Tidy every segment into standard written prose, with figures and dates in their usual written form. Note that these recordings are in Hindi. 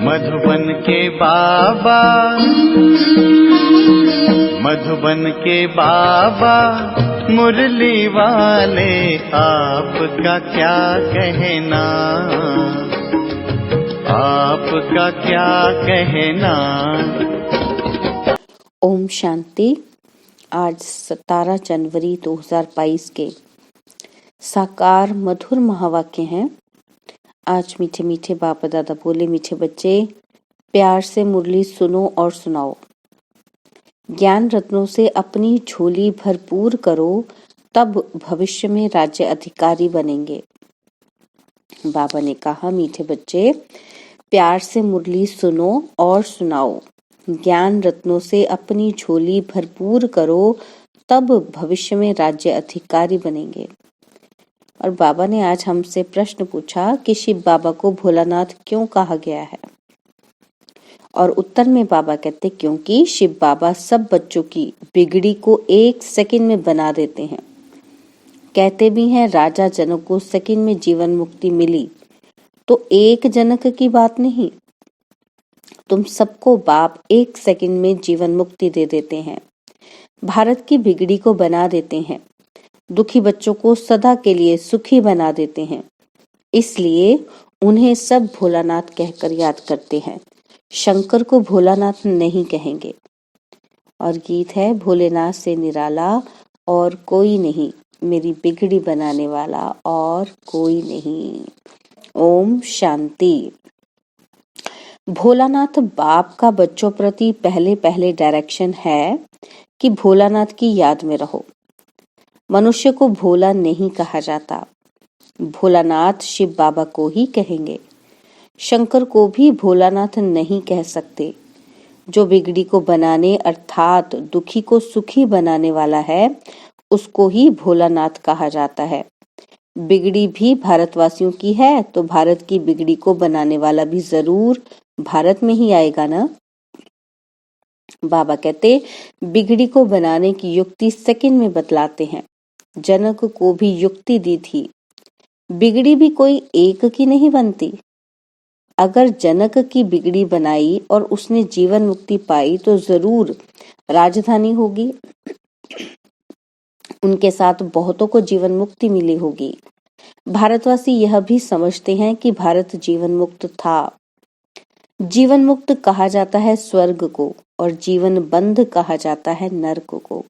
मधुबन के बाबा, मधुबन के बाबा मुरली वाले, आपका क्या कहना, आपका क्या कहना। ओम शांति। आज 17 जनवरी 2022 के साकार मधुर महावाक्य हैं। आज मीठे मीठे बाप दादा बोले, मीठे बच्चे प्यार से मुरली सुनो और सुनाओ। ज्ञान रत्नों से अपनी झोली भरपूर करो, तब भविष्य में राज्य अधिकारी बनेंगे। बाबा ने कहा, मीठे बच्चे प्यार से मुरली सुनो और सुनाओ। ज्ञान रत्नों से अपनी झोली भरपूर करो, तब भविष्य में राज्य अधिकारी बनेंगे। और बाबा ने आज हमसे प्रश्न पूछा कि शिव बाबा को भोलानाथ क्यों कहा गया है। और उत्तर में बाबा कहते, क्योंकि शिव बाबा सब बच्चों की बिगड़ी को 1 सेकंड में बना देते हैं। कहते भी हैं, राजा जनक को सेकंड में जीवन मुक्ति मिली, तो एक जनक की बात नहीं, तुम सबको बाप 1 सेकंड में जीवन मुक्ति दे देते हैं। भारत की बिगड़ी को बना देते हैं, दुखी बच्चों को सदा के लिए सुखी बना देते हैं। इसलिए उन्हें सब भोलानाथ कहकर याद करते हैं। शंकर को भोलानाथ नहीं कहेंगे। और गीत है, भोलेनाथ से निराला और कोई नहीं, मेरी बिगड़ी बनाने वाला और कोई नहीं। ओम शांति। भोलानाथ बाप का बच्चों प्रति पहले पहले डायरेक्शन है कि भोलानाथ की याद में रहो। मनुष्य को भोला नहीं कहा जाता, भोलानाथ शिव बाबा को ही कहेंगे। शंकर को भी भोलानाथ नहीं कह सकते। जो बिगड़ी को बनाने अर्थात दुखी को सुखी बनाने वाला है, उसको ही भोलानाथ कहा जाता है। बिगड़ी भी भारतवासियों की है, तो भारत की बिगड़ी को बनाने वाला भी जरूर भारत में ही आएगा ना। बाबा कहते, बिगड़ी को बनाने की युक्ति सेकंड में बतलाते हैं। जनक को भी युक्ति दी थी। बिगड़ी भी कोई एक की नहीं बनती। अगर जनक की बिगड़ी बनाई और उसने जीवन मुक्ति पाई, तो जरूर राजधानी होगी। उनके साथ बहुतों को जीवन मुक्ति मिली होगी। भारतवासी यह भी समझते हैं कि भारत जीवन मुक्त था। जीवन मुक्त कहा जाता है स्वर्ग को, और जीवन बंध कहा जाता है नरक को।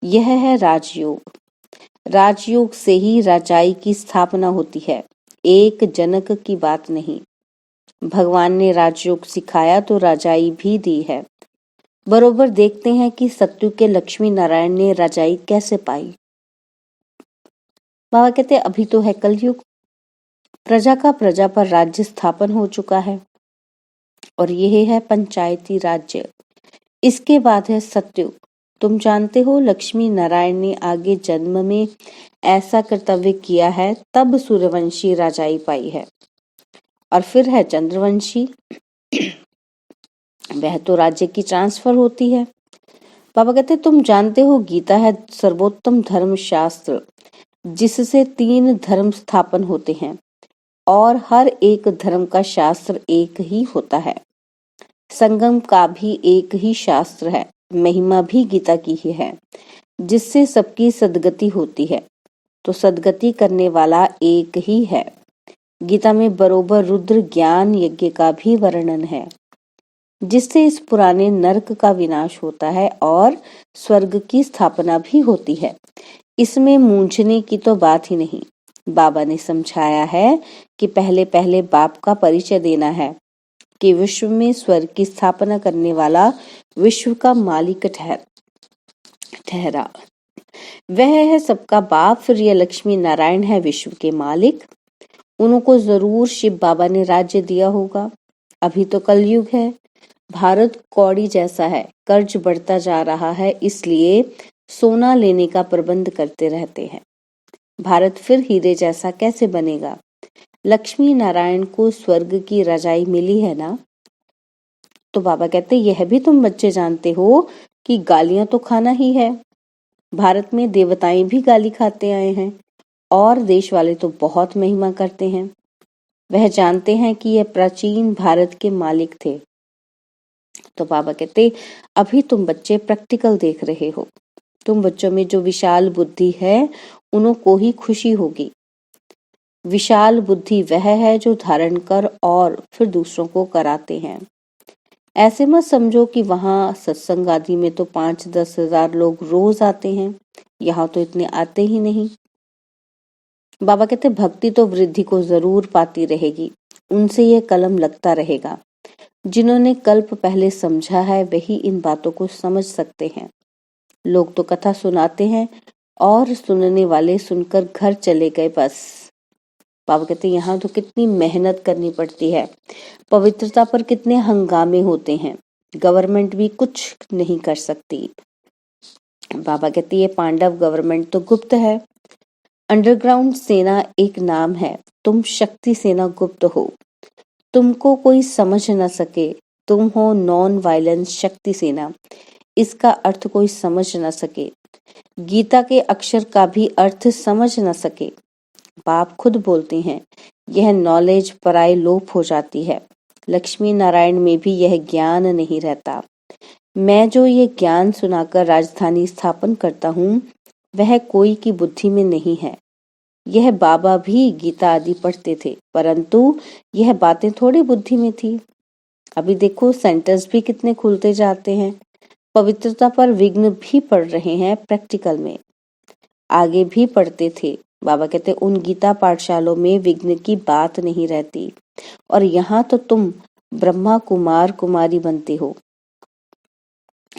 यह है राजयोग। राजयोग से ही राजाई की स्थापना होती है, एक जनक की बात नहीं। भगवान ने राजयोग सिखाया तो राजाई भी दी है। बरोबर देखते हैं कि सत्यु के लक्ष्मी नारायण ने राजाई कैसे पाई। बाबा कहते, अभी तो है कलयुग, प्रजा का प्रजा पर राज्य स्थापन हो चुका है, और यह है पंचायती राज्य। इसके बाद है सत्ययुग। तुम जानते हो, लक्ष्मी नारायण ने आगे जन्म में ऐसा कर्तव्य किया है, तब सूर्यवंशी राजाई पाई है। और फिर है चंद्रवंशी, वह तो राज्य की ट्रांसफर होती है। बाबा कहते, तुम जानते हो, गीता है सर्वोत्तम धर्म शास्त्र, जिससे 3 धर्म स्थापन होते हैं, और हर एक धर्म का शास्त्र एक ही होता है। संगम का भी एक ही शास्त्र है, महिमा भी गीता की ही है, जिससे सबकी सदगति होती है। तो सदगति करने वाला एक ही है। गीता में बरोबर रुद्र ज्ञान यज्ञ का भी वर्णन है, जिससे इस पुराने नरक का विनाश होता है और स्वर्ग की स्थापना भी होती है। इसमें मूंझने की तो बात ही नहीं। बाबा ने समझाया है कि पहले पहले बाप का परिचय देना है कि विश्व में स्वर्ग की स्थापना करने वाला विश्व का मालिक ठहरा। वह है सबका बाप। फिर यह लक्ष्मी नारायण है विश्व के मालिक। उनको जरूर शिव बाबा ने राज्य दिया होगा। अभी तो कलयुग है, भारत कौड़ी जैसा है, कर्ज बढ़ता जा रहा है, इसलिए सोना लेने का प्रबंध करते रहते हैं। भारत फिर हीरे जैसा कैसे बनेगा? लक्ष्मी नारायण को स्वर्ग की रजाई मिली है ना। तो बाबा कहते, यह भी तुम बच्चे जानते हो कि गालियां तो खाना ही है। भारत में देवताएं भी गाली खाते आए हैं, और देश वाले तो बहुत महिमा करते हैं। वह जानते हैं कि यह प्राचीन भारत के मालिक थे। तो बाबा कहते, अभी तुम बच्चे प्रैक्टिकल देख रहे हो। तुम बच्चों में जो विशाल बुद्धि है उन्हों को ही खुशी होगी। विशाल बुद्धि वह है जो धारण कर और फिर दूसरों को कराते हैं। ऐसे मत समझो कि वहां सत्संग आदि में तो 5-10 हजार लोग रोज आते हैं, यहाँ तो इतने आते ही नहीं। बाबा कहते, भक्ति तो वृद्धि को जरूर पाती रहेगी, उनसे ये कलम लगता रहेगा। जिन्होंने कल्प पहले समझा है वही इन बातों को समझ सकते हैं। लोग तो कथा सुनाते हैं और सुनने वाले सुनकर घर चले गए बस। बाबा कहते, यहाँ तो कितनी मेहनत करनी पड़ती है, पवित्रता पर कितने हंगामे होते हैं, गवर्नमेंट भी कुछ नहीं कर सकती। बाबा कहते, ये पांडव गवर्नमेंट तो गुप्त है। अंडरग्राउंड सेना एक नाम है, तुम शक्ति सेना गुप्त हो। तुमको कोई समझ न सके, तुम हो नॉन वायलेंस शक्ति सेना, इसका अर्थ कोई समझ न सके। गीता के अक्षर का भी अर्थ समझ न सके। बाप खुद बोलते हैं, यह नॉलेज पराई लोप हो जाती है। लक्ष्मी नारायण में भी यह ज्ञान नहीं रहता। मैं जो ये ज्ञान सुनाकर राजधानी स्थापन करता हूँ, वह कोई की बुद्धि में नहीं है। यह बाबा भी गीता आदि पढ़ते थे, परंतु यह बातें थोड़ी बुद्धि में थी। अभी देखो सेंटर्स भी कितने खुलते जाते हैं, पवित्रता पर विघ्न भी पड़ रहे हैं प्रैक्टिकल में। आगे भी पढ़ते थे। बाबा कहते, उन गीता पाठशालों में विघ्न की बात नहीं रहती, और यहाँ तो तुम ब्रह्मा कुमार कुमारी बनते हो।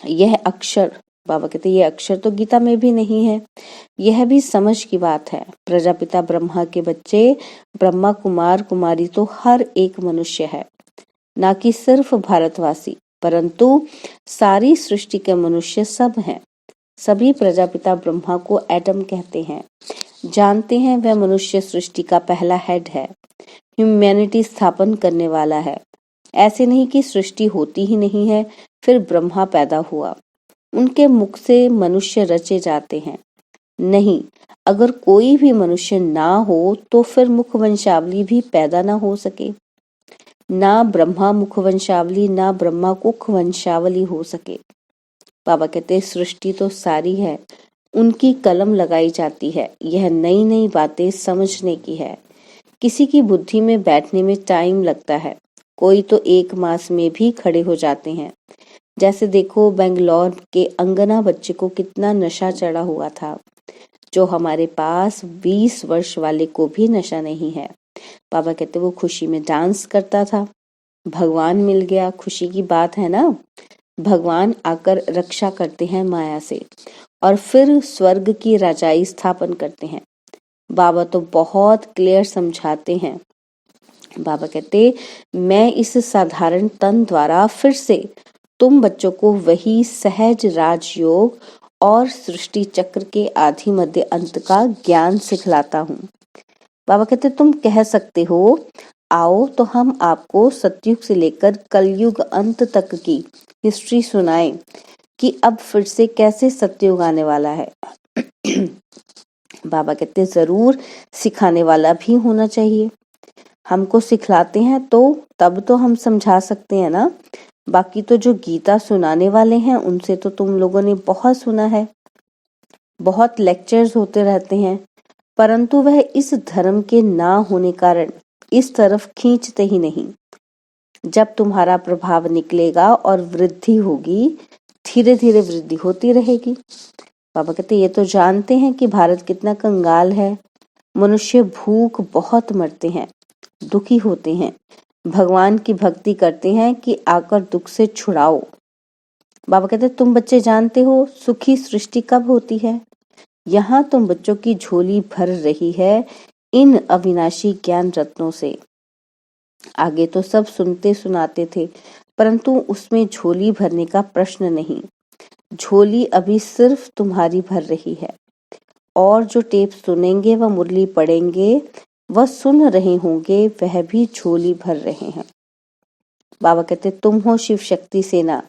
यह अक्षर, बाबा कहते, यह अक्षर तो गीता में भी नहीं है। यह भी समझ की बात है। प्रजापिता ब्रह्मा के बच्चे ब्रह्मा कुमार कुमारी तो हर एक मनुष्य है, ना कि सिर्फ भारतवासी, परंतु सारी सृष्टि के मनुष्य सब हैं। सभी प्रजापिता ब्रह्मा को एटम कहते हैं। जानते हैं वह मनुष्य सृष्टि का पहला हेड है, ह्यूमैनिटी स्थापन करने वाला है। ऐसे नहीं कि सृष्टि होती ही नहीं है फिर ब्रह्मा पैदा हुआ, उनके मुख से मनुष्य रचे जाते हैं। नहीं, अगर कोई भी मनुष्य ना हो तो फिर मुख वंशावली भी पैदा ना हो सके। ना ब्रह्मा मुख वंशावली, ना ब्रह्मा कुख वंशावली हो सके। बाबा कहते, सृष्टि तो सारी है, उनकी कलम लगाई जाती है। यह नई नई बातें समझने की है। किसी की बुद्धि में बैठने में टाइम लगता है, कोई तो 1 मास में भी खड़े हो जाते हैं। जैसे देखो बेंगलोर के अंगना बच्चे को कितना नशा चढ़ा हुआ था, जो हमारे पास 20 वर्ष वाले को भी नशा नहीं है। बाबा कहते, वो खुशी में डांस करता था, भगवान मिल गया, खुशी की बात है ना। भगवान आकर रक्षा करते हैं माया से और फिर स्वर्ग की राजाई स्थापन करते हैं। बाबा तो बहुत क्लियर समझाते हैं। बाबा कहते, मैं इस साधारण तन द्वारा फिर से तुम बच्चों को वही सहज राजयोग और सृष्टि चक्र के आदि मध्य अंत का ज्ञान सिखलाता हूँ। बाबा कहते, तुम कह सकते हो आओ तो हम आपको सतयुग से लेकर कलयुग अंत तक की हिस्ट्री सुनाएं कि अब फिर से कैसे सतयुग आने वाला है। बाबा कहते, जरूर सिखाने वाला भी होना चाहिए। हमको सिखलाते हैं तो तब तो हम समझा सकते हैं ना। बाकी तो जो गीता सुनाने वाले हैं उनसे तो तुम लोगों ने बहुत सुना है, बहुत लेक्चर्स होते रहते हैं, परंतु वह इस धर्म के ना होने कारण इस तरफ खींचते ही नहीं। जब तुम्हारा प्रभाव निकलेगा और वृद्धि होगी, धीरे धीरे वृद्धि होती रहेगी। बाबा कहते, ये तो जानते हैं कि भारत कितना कंगाल है। मनुष्य भूख बहुत मरते हैं, दुखी होते हैं, भगवान की भक्ति करते हैं कि आकर दुख से छुड़ाओ। बाबा कहते, तुम बच्चे जानते हो सुखी सृष्टि कब होती है। यहाँ तुम बच्चों की झोली भर रही है इन अविनाशी ज्ञान रत्नों से। आगे तो सब सुनते सुनाते थे, परंतु उसमें झोली भरने का प्रश्न नहीं। झोली अभी सिर्फ तुम्हारी भर रही है, और जो टेप सुनेंगे व मुरली पढ़ेंगे वह सुन रहे होंगे, वह भी झोली भर रहे हैं। बाबा कहते, तुम हो शिव शक्ति सेना,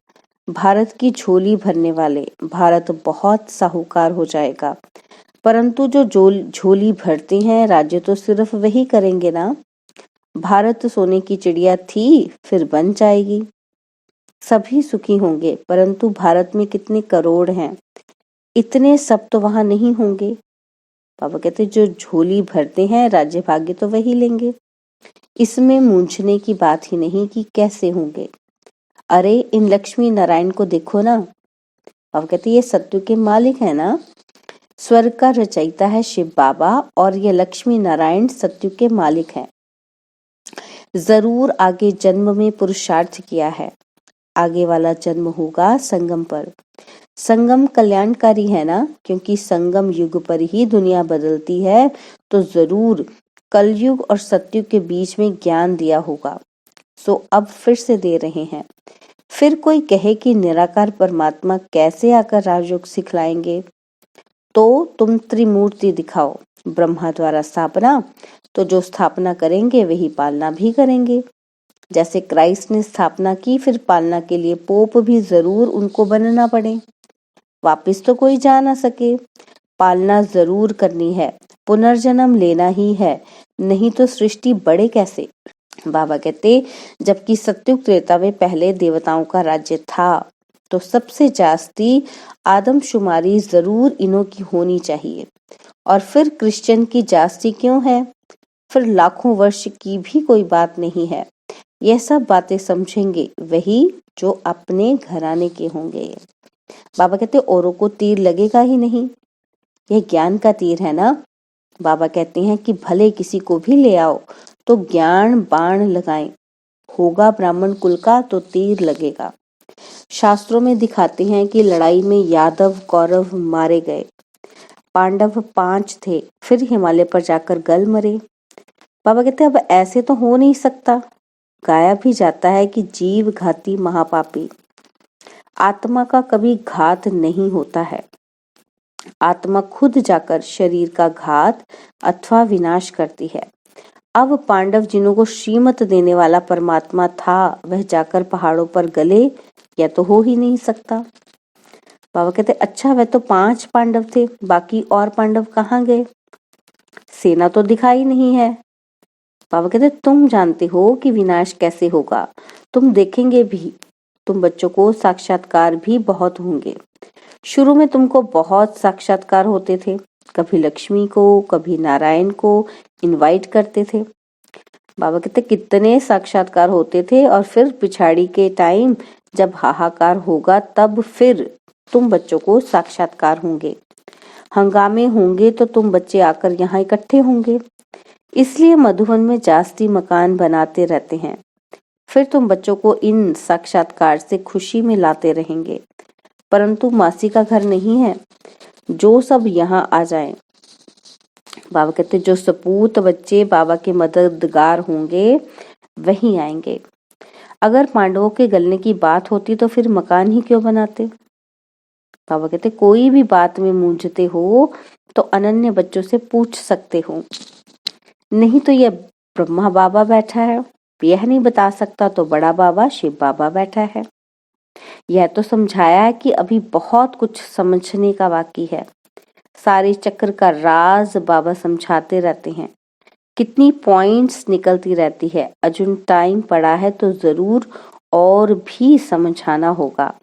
भारत की झोली भरने वाले। भारत बहुत साहूकार हो जाएगा, परंतु जो झोली भरते हैं राज्य तो सिर्फ वही करेंगे ना। भारत सोने की चिड़िया थी, फिर बन जाएगी। सभी सुखी होंगे, परंतु भारत में कितने करोड़ हैं, इतने सब तो वहां नहीं होंगे। पापा कहते जो झोली भरते हैं राज्य भाग्य तो वही लेंगे, इसमें मूंझने की बात ही नहीं कि कैसे होंगे। अरे इन लक्ष्मी नारायण को देखो ना। पापा कहते ये सत्य के मालिक है ना, स्वर्ग का रचयिता है शिव बाबा और ये लक्ष्मी नारायण सत्य के मालिक हैं। जरूर आगे जन्म में पुरुषार्थ किया है, आगे वाला जन्म होगा संगम पर। संगम कल्याणकारी है ना, क्योंकि संगम युग पर ही दुनिया बदलती है, तो जरूर कलयुग और सतयुग के बीच में ज्ञान दिया होगा। सो अब फिर से दे रहे हैं। फिर कोई कहे कि निराकार परमात्मा कैसे आकर राजयोग सिखलाएंगे, तो तुम त्रिमूर्ति दिखाओ। ब्रह्मा द्वारा स्थापना, तो जो स्थापना करेंगे वही पालना भी करेंगे। जैसे क्राइस्ट ने स्थापना की, फिर पालना के लिए पोप भी जरूर उनको बनना पड़े। वापिस तो कोई जा ना सके, पालना जरूर करनी है, पुनर्जन्म लेना ही है, नहीं तो सृष्टि बढ़े कैसे। बाबा कहते जबकि सत्युग त्रेता में पहले देवताओं का राज्य था, तो सबसे जास्ती आदमशुमारी जरूर इन्हों की होनी चाहिए। और फिर क्रिश्चियन की जास्ती क्यों है, फिर लाखों वर्ष की भी कोई बात नहीं है। यह सब बातें समझेंगे वही जो अपने घराने के होंगे। बाबा कहते औरों को तीर लगेगा ही नहीं, यह ज्ञान का तीर है ना। बाबा कहते हैं कि भले किसी को भी ले आओ तो ज्ञान बाण लगाएं, होगा ब्राह्मण कुल का तो तीर लगेगा। शास्त्रों में दिखाते हैं कि लड़ाई में यादव कौरव मारे गए, पांडव 5 थे, फिर हिमालय पर जाकर गल मरे। बाबा कहते अब ऐसे तो हो नहीं सकता। गाया भी जाता है कि जीव घाती महापापी, आत्मा का कभी घात नहीं होता है। आत्मा खुद जाकर शरीर का घात अथवा विनाश करती है। अब पांडव जिन्हों को श्रीमत देने वाला परमात्मा था, वह जाकर पहाड़ों पर गले, यह तो हो ही नहीं सकता। बाबा कहते अच्छा वह तो 5 पांडव थे, बाकी और पांडव कहाँ गए, सेना तो दिखाई नहीं है। बाबा कहते तुम जानते हो कि विनाश कैसे होगा, तुम देखेंगे भी, तुम बच्चों को साक्षात्कार भी बहुत होंगे। शुरू में तुमको बहुत साक्षात्कार होते थे, कभी लक्ष्मी को कभी नारायण को इनवाइट करते थे। बाबा कहते कितने साक्षात्कार होते थे, और फिर पिछाड़ी के टाइम जब हाहाकार होगा तब फिर तुम बच्चों को साक्षात्कार होंगे। हंगामे होंगे तो तुम बच्चे आकर यहाँ इकट्ठे होंगे, इसलिए मधुबन में जास्ती मकान बनाते रहते हैं। फिर तुम बच्चों को इन साक्षात्कार से खुशी में लाते रहेंगे। परंतु मासी का घर नहीं है, जो सब यहाँ आ जाएं। बाबा कहते जो सपूत बच्चे बाबा के मददगार होंगे वही आएंगे। अगर पांडवों के गलने की बात होती तो फिर मकान ही क्यों बनाते। बाबा कहते कोई भी बात में मूंझते हो तो अनन्य बच्चों से पूछ सकते हो, नहीं तो यह ब्रह्मा बाबा बैठा है, यह नहीं बता सकता तो बड़ा बाबा शिव बाबा बैठा है। यह तो समझाया है कि अभी बहुत कुछ समझने का बाकी है। सारे चक्र का राज बाबा समझाते रहते हैं, कितनी पॉइंट्स निकलती रहती है। अजुन टाइम पड़ा है तो जरूर और भी समझाना होगा,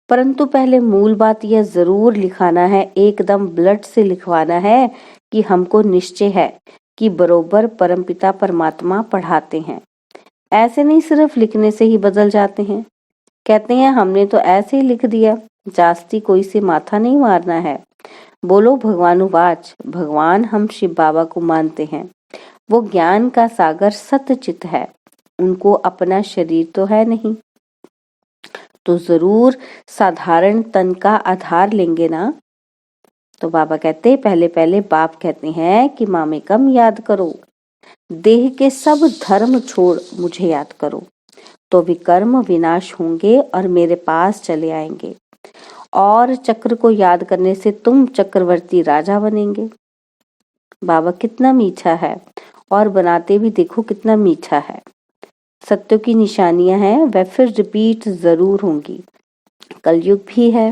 परंतु पहले मूल बात यह जरूर लिखाना है, एकदम ब्लड से लिखवाना है कि हमको निश्चय है कि बरोबर परमपिता परमात्मा पढ़ाते हैं। ऐसे नहीं सिर्फ लिखने से ही बदल जाते हैं। कहते हैं हमने तो ऐसे ही लिख दिया, जास्ती कोई से माथा नहीं मारना है। बोलो भगवानुवाच, भगवान हम शिव बाबा को मानते हैं, वो ज्ञान का सागर सत्यचित है, उनको अपना शरीर तो है नहीं, तो जरूर साधारण तन का आधार लेंगे ना। तो बाबा कहते पहले पहले बाप कहते हैं कि मामे कम याद करो, देह के सब धर्म छोड़ मुझे याद करो, तो विकर्म विनाश होंगे और मेरे पास चले आएंगे, और चक्र को याद करने से तुम चक्रवर्ती राजा बनेंगे। बाबा कितना मीठा है, और बनाते भी देखो कितना मीठा है। सत्य की निशानियां हैं, वह फिर रिपीट जरूर होंगी। कलयुग भी है।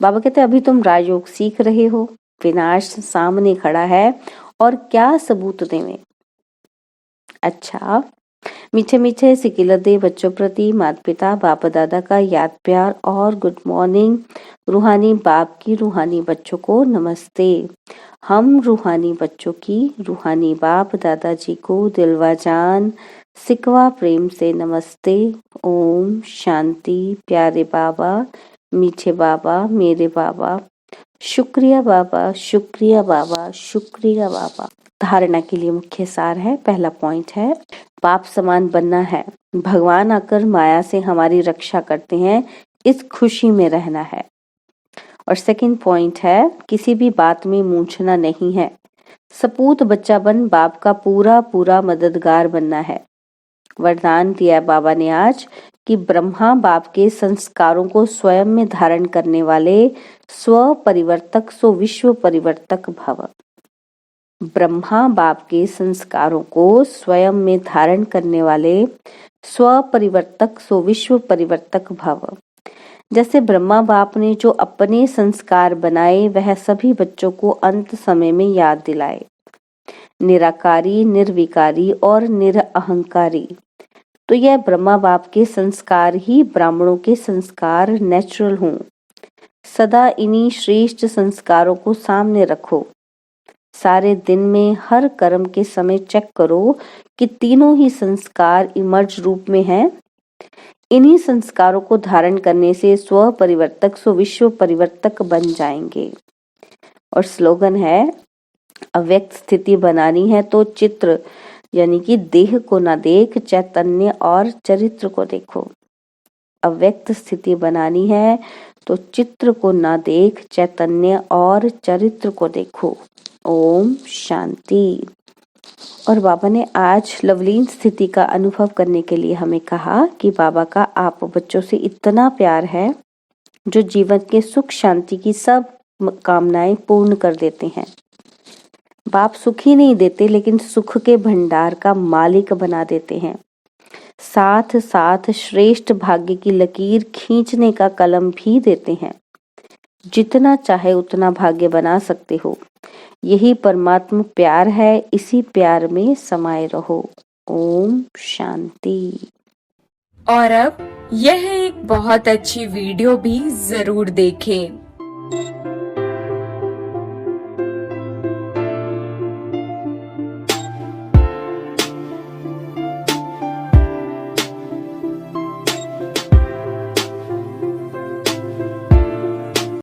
बाबा कहते अभी तुम राजयोग सीख रहे हो, विनाश सामने खड़ा है और क्या सबूत देवें। अच्छा, मीठे मीठे सिकिलते बच्चों प्रति माता पिता बाप दादा का याद प्यार और गुड मॉर्निंग। रूहानी बाप की रूहानी बच्चों को नमस्ते। हम रूहानी बच्चों की रूहानी बाप दादाजी को दिलवा जान सिकवा प्रेम से नमस्ते। ओम शांति। प्यारे बाबा, मीठे बाबा, मेरे बाबा, शुक्रिया बाबा, शुक्रिया बाबा, शुक्रिया बाबा। धारणा के लिए मुख्य सार है। पहला पॉइंट है बाप समान बनना है। भगवान आकर माया से हमारी रक्षा करते हैं, इस खुशी में रहना है। और सेकंड पॉइंट है किसी भी बात में मूंझना नहीं है। सपूत बच्चा बन बाप का पूरा पूरा मददगार बनना है। वरदान दिया बाबा ने आज कि ब्रह्मा बाप के संस्कारों को स्वयं में धारण करने वाले स्व परिवर्तक सो विश्व परिवर्तक भव। ब्रह्मा बाप के संस्कारों को स्वयं में धारण करने वाले स्व परिवर्तक सो विश्व परिवर्तक भव। जैसे ब्रह्मा बाप ने जो अपने संस्कार बनाए वह सभी बच्चों को अंत समय में याद दिलाए। निराकारी, निर्विकारी और निरअहंकारी। तो यह ब्रह्मा बाप के संस्कार ही ब्राह्मणों के संस्कार नेचुरल हों। सदा इन्हीं श्रेष्ठ संस्कारों को सामने रखो। सारे दिन में हर कर्म के समय चेक करो कि तीनों ही संस्कार इमर्ज रूप में हैं। इन्हीं संस्कारों को धारण करने से स्व परिवर्तक सो विश्व परिवर्तक बन जाएंगे। और स्लोगन है अव्यक्त स्थिति बनानी है तो चित्र यानी कि देह को ना देख, चैतन्य और चरित्र को देखो। अव्यक्त स्थिति बनानी है तो चित्र को ना देख, चैतन्य और चरित्र को देखो। ओम शांति। और बाबा ने आज लवलीन स्थिति का अनुभव करने के लिए हमें कहा कि बाबा का आप बच्चों से इतना प्यार है जो जीवन के सुख शांति की सब कामनाएं पूर्ण कर देते हैं। बाप सुख ही नहीं देते लेकिन सुख के भंडार का मालिक बना देते हैं। साथ साथ श्रेष्ठ भाग्य की लकीर खींचने का कलम भी देते हैं। जितना चाहे उतना भाग्य बना सकते हो। यही परमात्मा प्यार है, इसी प्यार में समाये रहो। ओम शांति। और अब यह एक बहुत अच्छी वीडियो भी जरूर देखें।